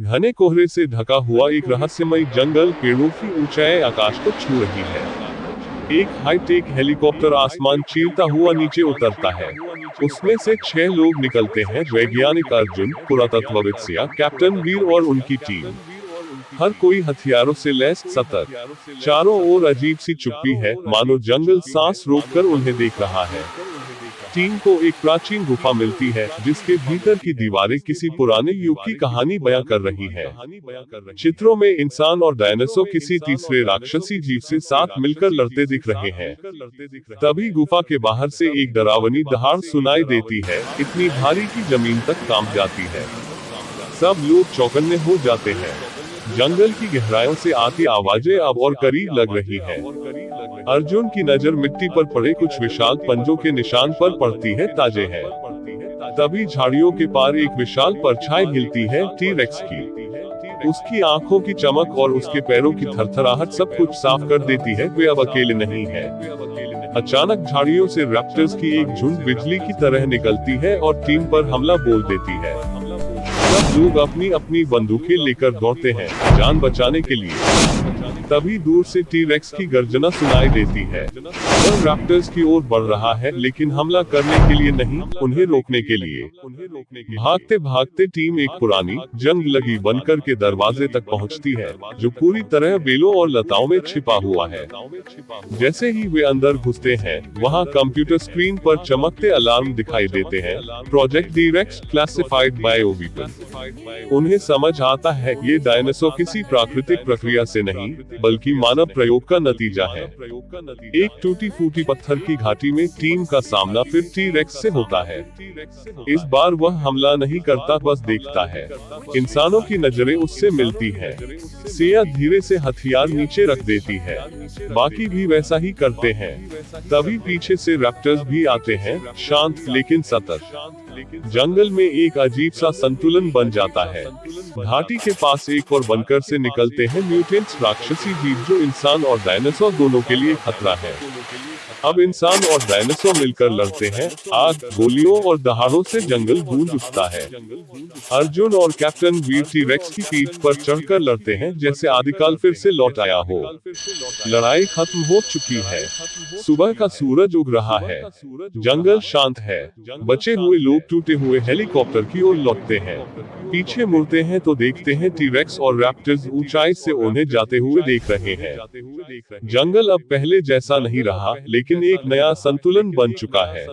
घने कोहरे से ढका हुआ एक रहस्यमय जंगल पेड़ों की ऊंचाई आकाश को छू रही है। एक हाईटेक हेलीकॉप्टर आसमान चीरता हुआ नीचे उतरता है। उसमें से 6 लोग निकलते हैं, वैज्ञानिक अर्जुन, पुरातत्वविद सिया, कैप्टन वीर और उनकी टीम। हर कोई हथियारों से लैस, सतर्क। चारों ओर अजीब सी चुप्पी है, मानो जंगल सांस रोककर उन्हें देख रहा है। टीम को एक प्राचीन गुफा मिलती है, जिसके भीतर की दीवारें किसी पुराने युग की कहानी बयां कर रही हैं। चित्रों में इंसान और डायनासोर किसी तीसरे राक्षसी जीव से साथ मिलकर लड़ते दिख रहे हैं। तभी गुफा के बाहर से एक डरावनी दहाड़ सुनाई देती है, इतनी भारी कि जमीन तक कांप जाती है। सब लोग चौकन्ने हो जाते हैं। जंगल की गहराइयों से आती आवाजें अब और करीब लग रही हैं। अर्जुन की नजर मिट्टी पर पड़े कुछ विशाल पंजों के निशान पर पड़ती है, ताजे हैं। तभी झाड़ियों के पार एक विशाल परछाई हिलती है, टी-रेक्स की। उसकी आंखों की चमक और उसके पैरों की थरथराहट सब कुछ साफ कर देती है, वे अब अकेले नहीं है। अचानक झाड़ियों से रैप्टर्स की एक झुंड बिजली की तरह निकलती है और टीम पर हमला बोल देती है। सब लोग अपनी अपनी बंदूकें लेकर दौड़ते हैं, जान बचाने के लिए। तभी दूर से टी-रेक्स की गर्जना सुनाई देती है। वह रैप्टर्स की ओर बढ़ रहा है, लेकिन हमला करने के लिए नहीं, उन्हें रोकने के लिए। भागते भागते टीम एक पुरानी, जंग लगी बनकर के दरवाजे तक पहुंचती है, जो पूरी तरह बेलों और लताओं में छिपा हुआ है। जैसे ही वे अंदर घुसते हैं, वहां कंप्यूटर स्क्रीन पर चमकते अलार्म दिखाई देते हैं, प्रोजेक्ट टी-रेक्स क्लासिफाइड बायोवीपन। उन्हें समझ आता है, ये डायनासोर किसी प्राकृतिक प्रक्रिया से नहीं, बल्कि मानव प्रयोग का नतीजा है। एक टूटी फूटी पत्थर की घाटी में टीम का सामना फिर टी-रेक्स से होता है। इस बार वह हमला नहीं करता, बस देखता है। इंसानों की नजरें उससे मिलती हैं। सिया धीरे से हथियार नीचे रख देती है। बाकी भी वैसा ही करते हैं। तभी पीछे से रैप्टर्स भी आते हैं, शांत लेकिन सतर्क। जंगल में एक अजीब सा संतुलन बन जाता है। घाटी के पास एक और बनकर से निकलते हैं म्यूटेंट्स, राक्षसी जीव जो इंसान और डायनासोर दोनों के लिए खतरा है। अब इंसान और डायनासोर मिलकर लड़ते हैं, आग, गोलियों और दहाड़ों से जंगल गूंज उठता है। अर्जुन और कैप्टन वीर टी-रेक्स की पीठ पर चढ़कर लड़ते हैं, जैसे आदिकाल फिर से लौट आया हो। लड़ाई खत्म हो चुकी है। सुबह का सूरज उग रहा है। जंगल शांत है। बचे हुए लोग टूटे हुए हेलीकॉप्टर की ओर लौटते हैं। पीछे मुड़ते हैं तो देखते हैं टी-रेक्स और रैप्टर्स ऊंचाई से उन्हें जाते हुए देख रहे हैं। जंगल अब पहले जैसा नहीं रहा, लेकिन एक नया संतुलन बन चुका है।